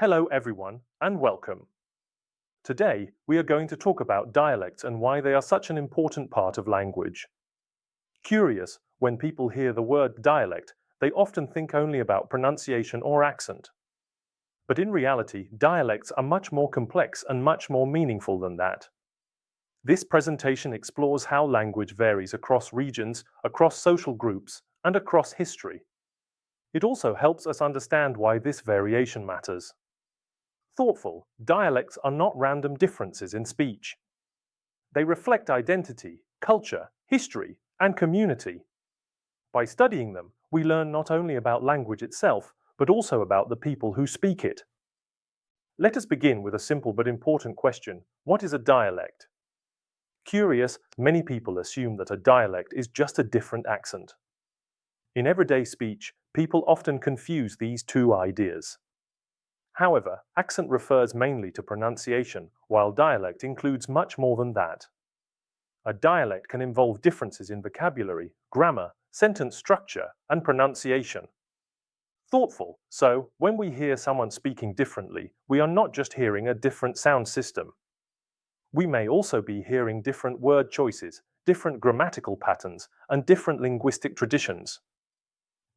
Hello everyone and welcome. Today we are going to talk about dialects and why they are such an important part of language. Curious, when people hear the word dialect, they often think only about pronunciation or accent. But in reality, dialects are much more complex and much more meaningful than that. This presentation explores how language varies across regions, across social groups, and across history. It also helps us understand why this variation matters. Thoughtful, dialects are not random differences in speech. They reflect identity, culture, history, and community. By studying them, we learn not only about language itself, but also about the people who speak it. Let us begin with a simple but important question. What is a dialect? Curious, many people assume that a dialect is just a different accent. In everyday speech, people often confuse these two ideas. However, accent refers mainly to pronunciation, while dialect includes much more than that. A dialect can involve differences in vocabulary, grammar, sentence structure, and pronunciation. Thoughtful, so when we hear someone speaking differently, we are not just hearing a different sound system. We may also be hearing different word choices, different grammatical patterns, and different linguistic traditions.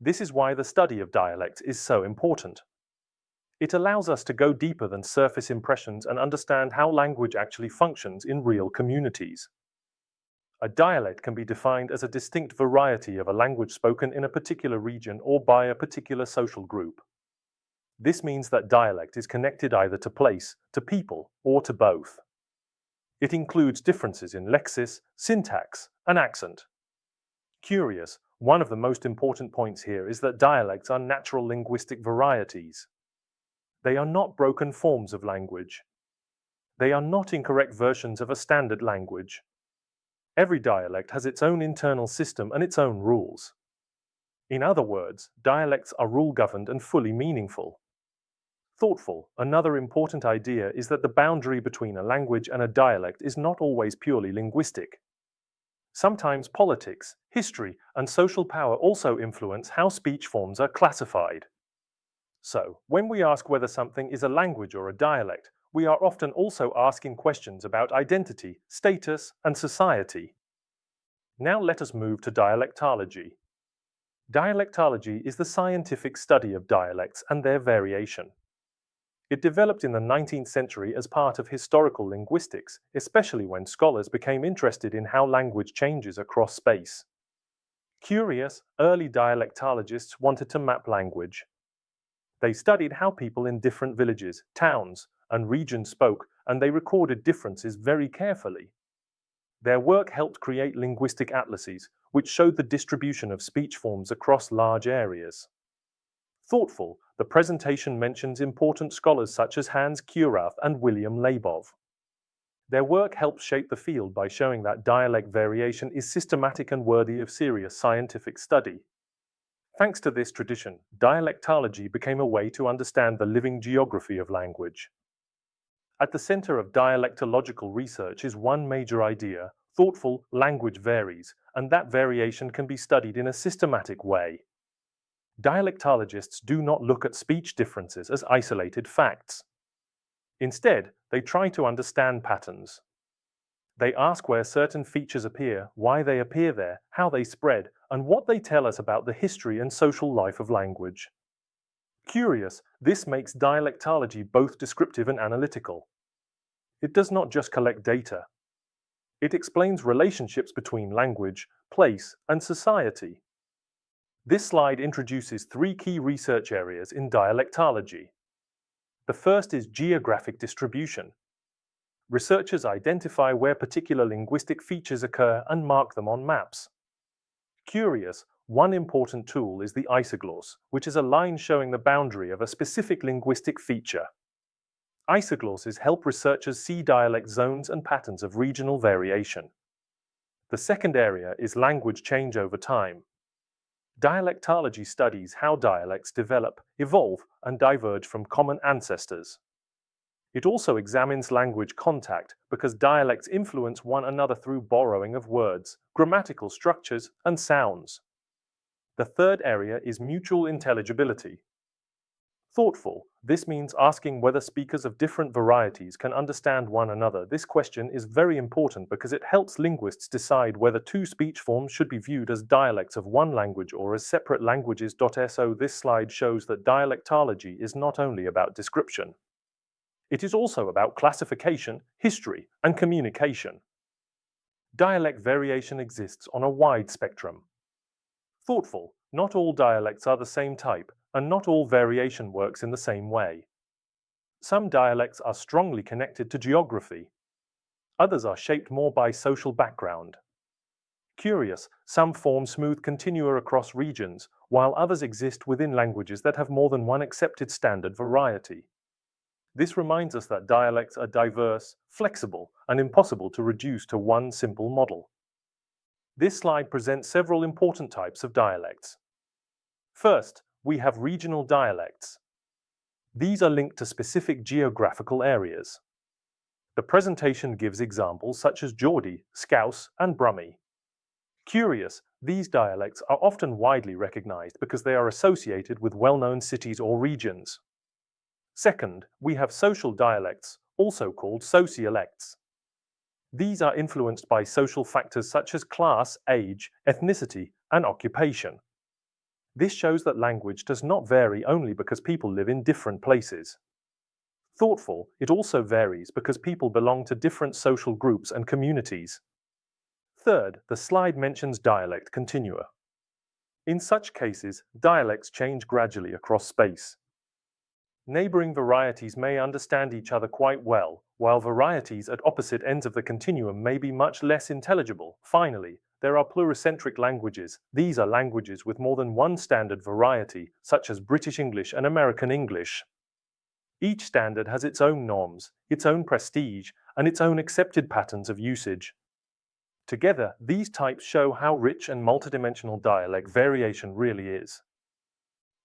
This is why the study of dialects is so important. It allows us to go deeper than surface impressions and understand how language actually functions in real communities. A dialect can be defined as a distinct variety of a language spoken in a particular region or by a particular social group. This means that dialect is connected either to place, to people, or to both. It includes differences in lexis, syntax, and accent. Curious, one of the most important points here is that dialects are natural linguistic varieties. They are not broken forms of language. They are not incorrect versions of a standard language. Every dialect has its own internal system and its own rules. In other words, dialects are rule-governed and fully meaningful. Thoughtful, another important idea is that the boundary between a language and a dialect is not always purely linguistic. Sometimes politics, history, and social power also influence how speech forms are classified. So, when we ask whether something is a language or a dialect, we are often also asking questions about identity, status, and society. Now let us move to dialectology. Dialectology is the scientific study of dialects and their variation. It developed in the 19th century as part of historical linguistics, especially when scholars became interested in how language changes across space. Curious, early dialectologists wanted to map language. They studied how people in different villages, towns, and regions spoke, and they recorded differences very carefully. Their work helped create linguistic atlases, which showed the distribution of speech forms across large areas. Thoughtful, the presentation mentions important scholars such as Hans Kurath and William Labov. Their work helped shape the field by showing that dialect variation is systematic and worthy of serious scientific study. Thanks to this tradition, dialectology became a way to understand the living geography of language. At the center of dialectological research is one major idea: thoughtful language varies, and that variation can be studied in a systematic way. Dialectologists do not look at speech differences as isolated facts. Instead, they try to understand patterns. They ask where certain features appear, why they appear there, how they spread, and what they tell us about the history and social life of language. Curious, this makes dialectology both descriptive and analytical. It does not just collect data. It explains relationships between language, place, and society. This slide introduces three key research areas in dialectology. The first is geographic distribution. Researchers identify where particular linguistic features occur and mark them on maps. Curious, one important tool is the isogloss, which is a line showing the boundary of a specific linguistic feature. Isoglosses help researchers see dialect zones and patterns of regional variation. The second area is language change over time. Dialectology studies how dialects develop, evolve, and diverge from common ancestors. It also examines language contact because dialects influence one another through borrowing of words, grammatical structures, and sounds. The third area is mutual intelligibility. Thoughtful. This means asking whether speakers of different varieties can understand one another. This question is very important because it helps linguists decide whether two speech forms should be viewed as dialects of one language or as separate languages. So this slide shows that dialectology is not only about description. It is also about classification, history, and communication. Dialect variation exists on a wide spectrum. Thoughtful. Not all dialects are the same type, and not all variation works in the same way. Some dialects are strongly connected to geography. Others are shaped more by social background. Curious. Some form smooth continua across regions, while others exist within languages that have more than one accepted standard variety. This reminds us that dialects are diverse, flexible, and impossible to reduce to one simple model. This slide presents several important types of dialects. First, we have regional dialects. These are linked to specific geographical areas. The presentation gives examples such as Geordie, Scouse, and Brummie. Curious, these dialects are often widely recognized because they are associated with well-known cities or regions. Second, we have social dialects, also called sociolects. These are influenced by social factors such as class, age, ethnicity, and occupation. This shows that language does not vary only because people live in different places. Thoughtful, it also varies because people belong to different social groups and communities. Third, the slide mentions dialect continua. In such cases, dialects change gradually across space. Neighboring varieties may understand each other quite well, while varieties at opposite ends of the continuum may be much less intelligible. Finally, there are pluricentric languages. These are languages with more than one standard variety, such as British English and American English. Each standard has its own norms, its own prestige, and its own accepted patterns of usage. Together, these types show how rich and multidimensional dialect variation really is.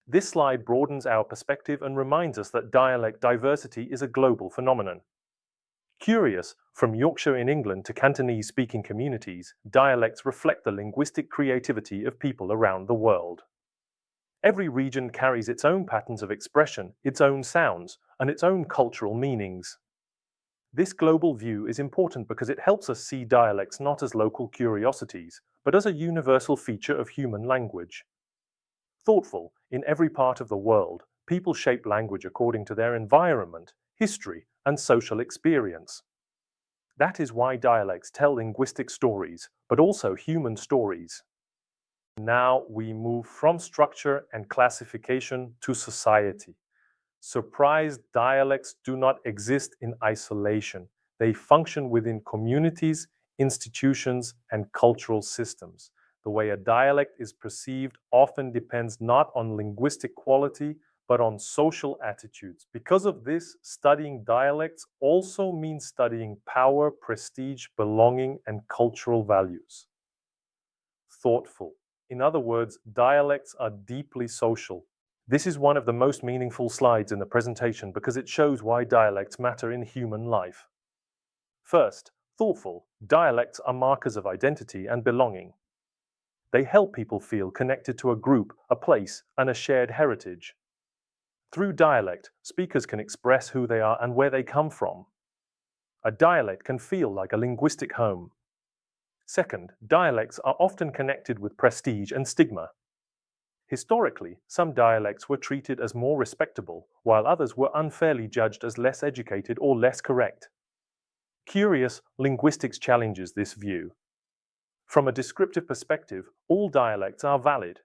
This slide broadens our perspective and reminds us that dialect diversity is a global phenomenon. Curious, from Yorkshire in England to Cantonese-speaking communities, dialects reflect the linguistic creativity of people around the world. Every region carries its own patterns of expression, its own sounds, and its own cultural meanings. This global view is important because it helps us see dialects not as local curiosities, but as a universal feature of human language. Thoughtful, in every part of the world, people shape language according to their environment, history, and social experience. That is why dialects tell linguistic stories, but also human stories. Now we move from structure and classification to society. Surprise, dialects do not exist in isolation. They function within communities, institutions, and cultural systems. The way a dialect is perceived often depends not on linguistic quality, but on social attitudes. Because of this, studying dialects also means studying power, prestige, belonging, and cultural values. Thoughtful. In other words, dialects are deeply social. This is one of the most meaningful slides in the presentation because it shows why dialects matter in human life. First, thoughtful. Dialects are markers of identity and belonging. They help people feel connected to a group, a place, and a shared heritage. Through dialect, speakers can express who they are and where they come from. A dialect can feel like a linguistic home. Second, dialects are often connected with prestige and stigma. Historically, some dialects were treated as more respectable, while others were unfairly judged as less educated or less correct. Curious, linguistics challenges this view. From a descriptive perspective, all dialects are valid.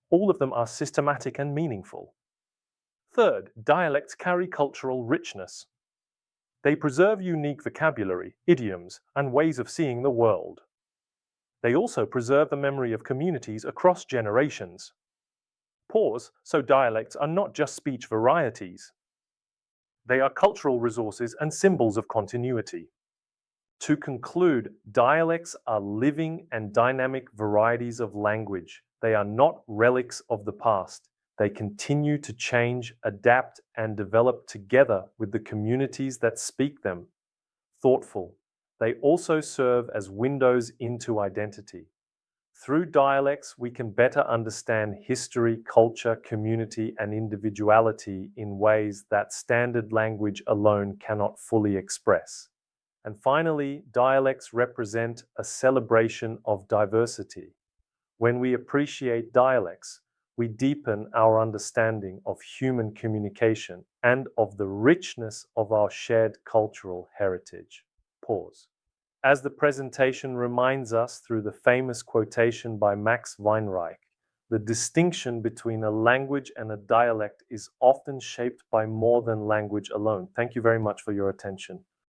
All of them are systematic and meaningful. Third, dialects carry cultural richness. They preserve unique vocabulary, idioms, and ways of seeing the world. They also preserve the memory of communities across generations. Pause, so dialects are not just speech varieties. They are cultural resources and symbols of continuity. To conclude, dialects are living and dynamic varieties of language. They are not relics of the past. They continue to change, adapt, and develop together with the communities that speak them. Thoughtful. They also serve as windows into identity. Through dialects, we can better understand history, culture, community, and individuality in ways that standard language alone cannot fully express. And finally, dialects represent a celebration of diversity. When we appreciate dialects, we deepen our understanding of human communication and of the richness of our shared cultural heritage. Pause. As the presentation reminds us through the famous quotation by Max Weinreich, the distinction between a language and a dialect is often shaped by more than language alone. Thank you very much for your attention.